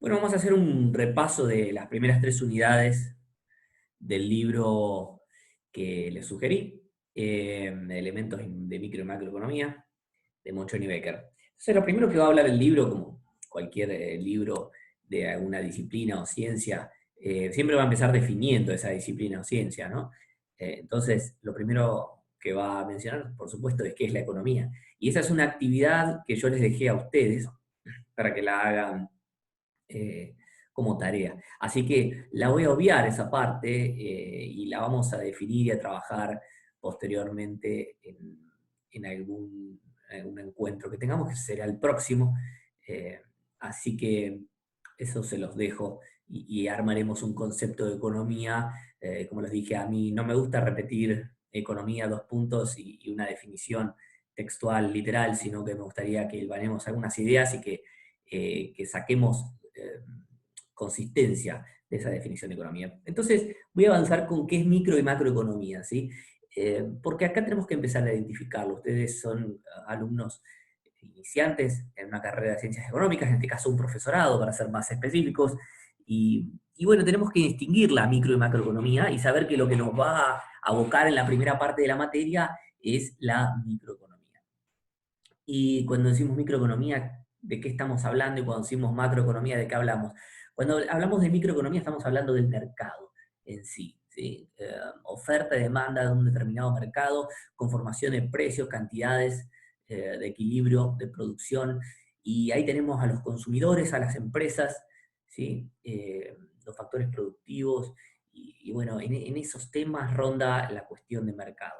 Bueno, vamos a hacer un repaso de las primeras tres unidades del libro que les sugerí, Elementos de micro y macroeconomía, de Monchon y Becker. Entonces, lo primero que va a hablar el libro, como cualquier libro de alguna disciplina o ciencia, siempre va a empezar definiendo esa disciplina o ciencia, ¿no? Entonces, lo primero que va a mencionar, por supuesto, es qué es la economía. Y esa es una actividad que yo les dejé a ustedes para que la hagan eh, como tarea. Así que la voy a obviar esa parte y la vamos a definir y a trabajar posteriormente en algún encuentro que tengamos, que será el próximo. Eh, Así que eso se los dejo y armaremos un concepto de economía. Como les dije, a mí no me gusta repetir economía, dos puntos y una definición textual, literal, sino que me gustaría que vanemos algunas ideas y que saquemos consistencia de esa definición de economía. Entonces, voy a avanzar con qué es micro y macroeconomía, ¿sí? Porque acá tenemos que empezar a identificarlo. Ustedes son alumnos iniciantes en una carrera de ciencias económicas, en este caso un profesorado, para ser más específicos, y bueno, tenemos que distinguir la micro y macroeconomía y saber que lo que nos va a abocar en la primera parte de la materia es la microeconomía. Y cuando decimos microeconomía, ¿de qué estamos hablando? Y cuando decimos macroeconomía, ¿de qué hablamos? Cuando hablamos de microeconomía estamos hablando del mercado en sí, ¿sí? Oferta y demanda de un determinado mercado, conformación de precios, cantidades, de equilibrio, de producción, y ahí tenemos a los consumidores, a las empresas, ¿sí? Los factores productivos, y bueno, en esos temas ronda la cuestión de mercado.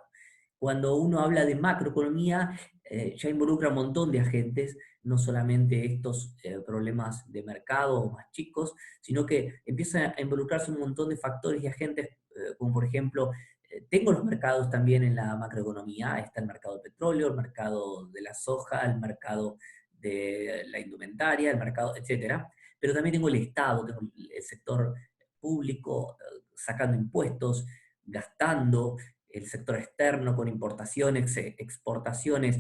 Cuando uno habla de macroeconomía, ya involucra un montón de agentes, no solamente estos problemas de mercado más chicos, sino que empieza a involucrarse un montón de factores y agentes, como por ejemplo, tengo los mercados también en la macroeconomía, está el mercado del petróleo, el mercado de la soja, el mercado de la indumentaria, el mercado, etcétera, pero también tengo el Estado, tengo el sector público sacando impuestos, gastando, el sector externo con importaciones, exportaciones,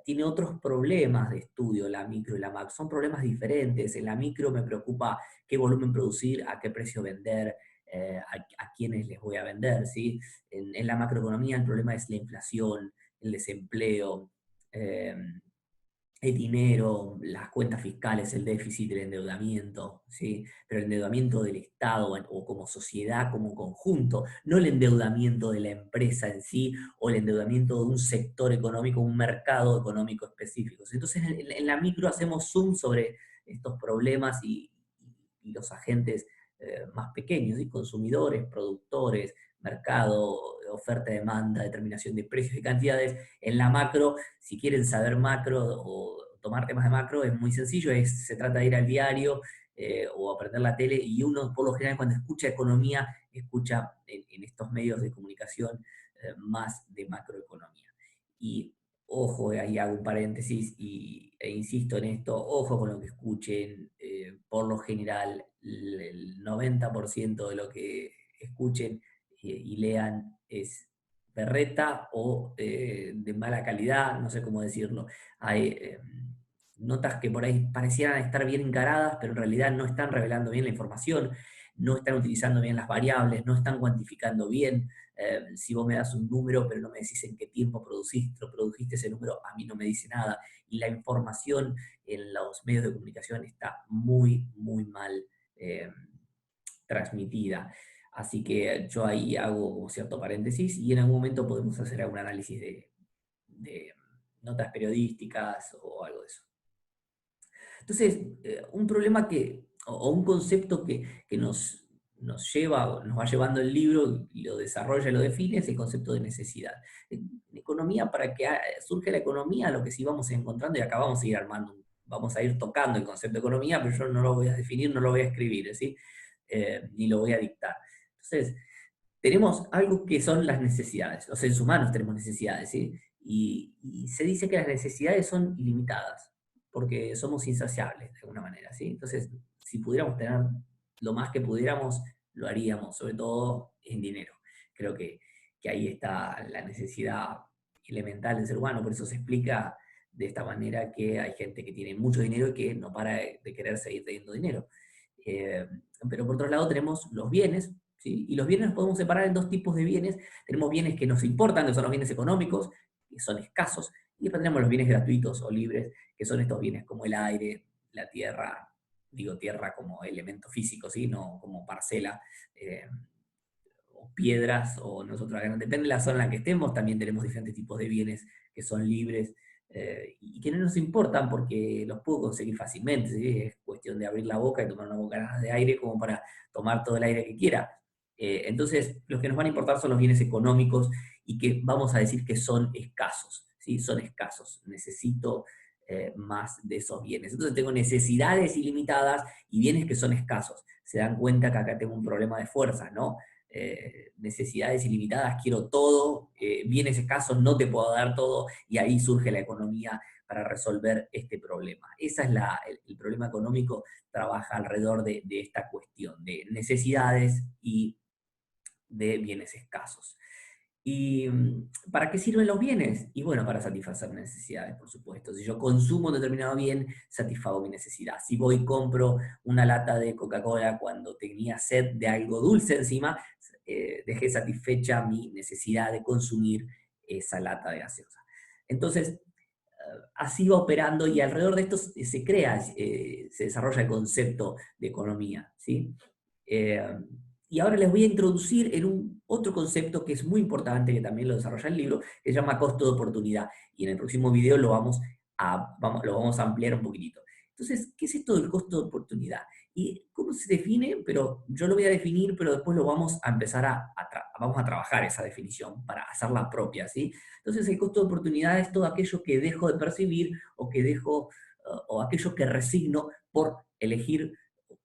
tiene otros problemas de estudio, la micro y la macro. Son problemas diferentes. En la micro me preocupa qué volumen producir, a qué precio vender, a quiénes les voy a vender. ¿Sí? En la macroeconomía el problema es la inflación, el desempleo, eh, el dinero, las cuentas fiscales, el déficit, el endeudamiento, ¿sí? Pero el endeudamiento del Estado o como sociedad, como conjunto, no el endeudamiento de la empresa en sí o el endeudamiento de un sector económico, un mercado económico específico. Entonces, en la micro hacemos zoom sobre estos problemas y los agentes más pequeños, ¿sí? Consumidores, productores, mercado, oferta-demanda, determinación de precios y cantidades. En la macro, si quieren saber macro o tomar temas de macro, es muy sencillo, se trata de ir al diario o aprender la tele, y uno por lo general cuando escucha economía, escucha en estos medios de comunicación más de macroeconomía. Y ojo, ahí hago un paréntesis e insisto en esto, ojo con lo que escuchen, por lo general el 90% de lo que escuchen y lean es berreta o de mala calidad, no sé cómo decirlo. Hay notas que por ahí parecieran estar bien encaradas, pero en realidad no están revelando bien la información, no están utilizando bien las variables, no están cuantificando bien. Si vos me das un número, pero no me decís en qué tiempo produjiste ese número, a mí no me dice nada. Y la información en los medios de comunicación está muy, muy mal eh, transmitida. Así que yo ahí hago como cierto paréntesis y en algún momento podemos hacer algún análisis de notas periodísticas o algo de eso. Entonces, un problema o un concepto que nos lleva, nos va llevando el libro y lo desarrolla y lo define es el concepto de necesidad. En economía, para que surge la economía, lo que sí vamos encontrando, y acá vamos a ir armando, vamos a ir tocando el concepto de economía, pero yo no lo voy a definir, no lo voy a escribir, ¿sí? Ni lo voy a dictar. Entonces, tenemos algo que son las necesidades. Los seres humanos tenemos necesidades, ¿sí? Y se dice que las necesidades son ilimitadas, porque somos insaciables de alguna manera, ¿sí? Entonces, si pudiéramos tener lo más que pudiéramos, lo haríamos, sobre todo en dinero. Creo que ahí está la necesidad elemental del ser humano, por eso se explica de esta manera que hay gente que tiene mucho dinero y que no para de querer seguir teniendo dinero. Eh, pero por otro lado tenemos los bienes, ¿sí? Y los bienes los podemos separar en dos tipos de bienes. Tenemos bienes que nos importan, que son los bienes económicos, que son escasos, y después tenemos los bienes gratuitos o libres, que son estos bienes como el aire, la tierra, digo tierra como elemento físico, ¿sí? No como parcela, eh, o piedras, o nosotros, depende de la zona en la que estemos, también tenemos diferentes tipos de bienes que son libres, y que no nos importan porque los puedo conseguir fácilmente, ¿sí? Es cuestión de abrir la boca y tomar una bocanada de aire como para tomar todo el aire que quiera. Entonces, los que nos van a importar son los bienes económicos y que vamos a decir que son escasos, ¿sí? Son escasos. Necesito más de esos bienes. Entonces tengo necesidades ilimitadas y bienes que son escasos. Se dan cuenta que acá tengo un problema de fuerzas, ¿no? Necesidades ilimitadas, quiero todo, bienes escasos, no te puedo dar todo, y ahí surge la economía para resolver este problema. Ese es el problema económico, trabaja alrededor de esta cuestión, de necesidades y de bienes escasos. ¿Y para qué sirven los bienes? Y bueno, para satisfacer necesidades, por supuesto. Si yo consumo un determinado bien, satisfago mi necesidad. Si voy y compro una lata de Coca-Cola cuando tenía sed de algo dulce encima, dejé satisfecha mi necesidad de consumir esa lata de gaseosa. Entonces, así va operando y alrededor de esto se crea, se desarrolla el concepto de economía, ¿sí? Eh, y ahora les voy a introducir en un otro concepto que es muy importante, que también lo desarrolla el libro, que se llama costo de oportunidad. Y en el próximo video lo vamos a ampliar un poquitito. Entonces, ¿qué es esto del costo de oportunidad? ¿Y cómo se define? Pero yo lo voy a definir, pero después lo vamos a empezar vamos a trabajar esa definición para hacerla propia, ¿sí? Entonces, el costo de oportunidad es todo aquello que dejo de percibir o que dejo, o aquello que resigno por elegir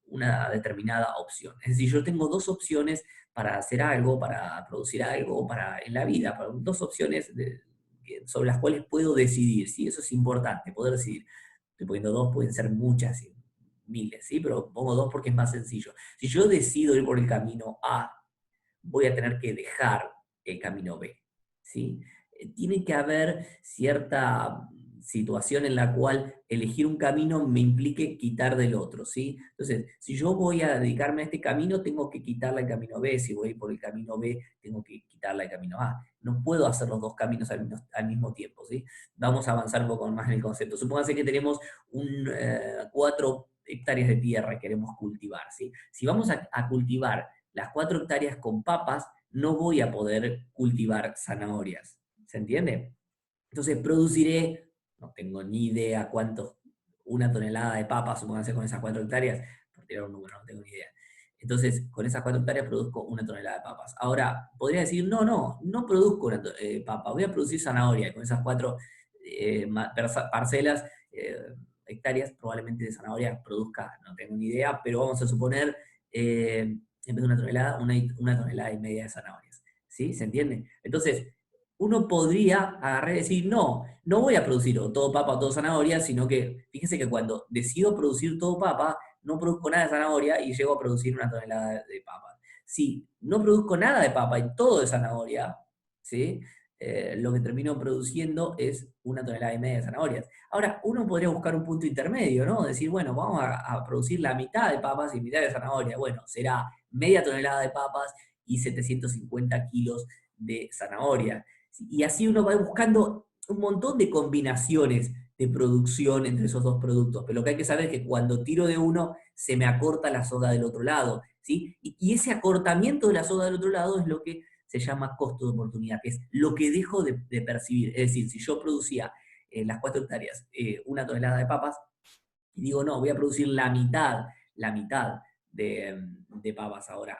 una determinada opción. Es decir, yo tengo dos opciones para hacer algo, para producir algo, en la vida, dos opciones sobre las cuales puedo decidir, ¿sí? Eso es importante, poder decidir. Estoy poniendo dos, pueden ser muchas, ¿sí? Miles, ¿sí? Pero pongo dos porque es más sencillo. Si yo decido ir por el camino A, voy a tener que dejar el camino B, ¿sí? Tiene que haber cierta situación en la cual elegir un camino me implique quitar del otro, ¿sí? Entonces, si yo voy a dedicarme a este camino, tengo que quitarle el camino B, si voy por el camino B, tengo que quitarle el camino A. No puedo hacer los dos caminos al mismo tiempo, ¿sí? Vamos a avanzar un poco más en el concepto. Supóngase que tenemos 4 hectáreas de tierra que queremos cultivar, ¿sí? Si vamos a cultivar las 4 hectáreas con papas, no voy a poder cultivar zanahorias. ¿Se entiende? Entonces produciré, no tengo ni idea cuántos, una tonelada de papas, supónganse con esas 4 hectáreas, por tirar un número, no tengo ni idea. Entonces, con esas 4 hectáreas produzco una tonelada de papas. Ahora, podría decir, no produzco papa, voy a producir zanahoria. Y con esas 4 parcelas, hectáreas, probablemente de zanahoria produzca, no tengo ni idea, pero vamos a suponer, en vez de una tonelada, una tonelada y media de zanahorias. ¿Sí? ¿Se entiende? Entonces, uno podría agarrar y decir, no voy a producir o todo papa o todo zanahoria, sino que fíjense que cuando decido producir todo papa, no produzco nada de zanahoria y llego a producir una tonelada de papa. Si no produzco nada de papa y todo de zanahoria, ¿sí? Lo que termino produciendo es una tonelada y media de zanahorias. Ahora, uno podría buscar un punto intermedio, ¿no? Decir, bueno, vamos a producir la mitad de papas y mitad de zanahoria. Bueno, será media tonelada de papas y 750 kilos de zanahoria. Y así uno va buscando un montón de combinaciones de producción entre esos dos productos. Pero lo que hay que saber es que cuando tiro de uno, se me acorta la soga del otro lado, ¿sí? Y ese acortamiento de la soga del otro lado es lo que se llama costo de oportunidad, que es lo que dejo de percibir. Es decir, si yo producía en las 4 hectáreas una tonelada de papas, y digo, no, voy a producir la mitad de papas ahora.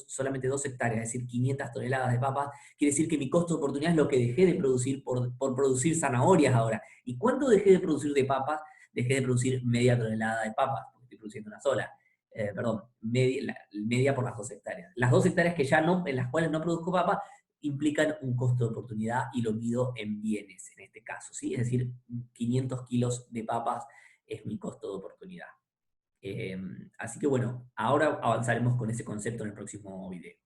Solamente 2 hectáreas, es decir, 500 toneladas de papas. Quiere decir que mi costo de oportunidad es lo que dejé de producir por producir zanahorias ahora. ¿Y cuánto dejé de producir de papas? Dejé de producir media tonelada de papas, porque estoy produciendo una sola. Perdón, media por las 2 hectáreas. Las 2 hectáreas que ya no, en las cuales no produzco papas, implican un costo de oportunidad y lo mido en bienes en este caso, ¿sí? Es decir, 500 kilos de papas es mi costo de oportunidad. Así que bueno, ahora avanzaremos con ese concepto en el próximo video.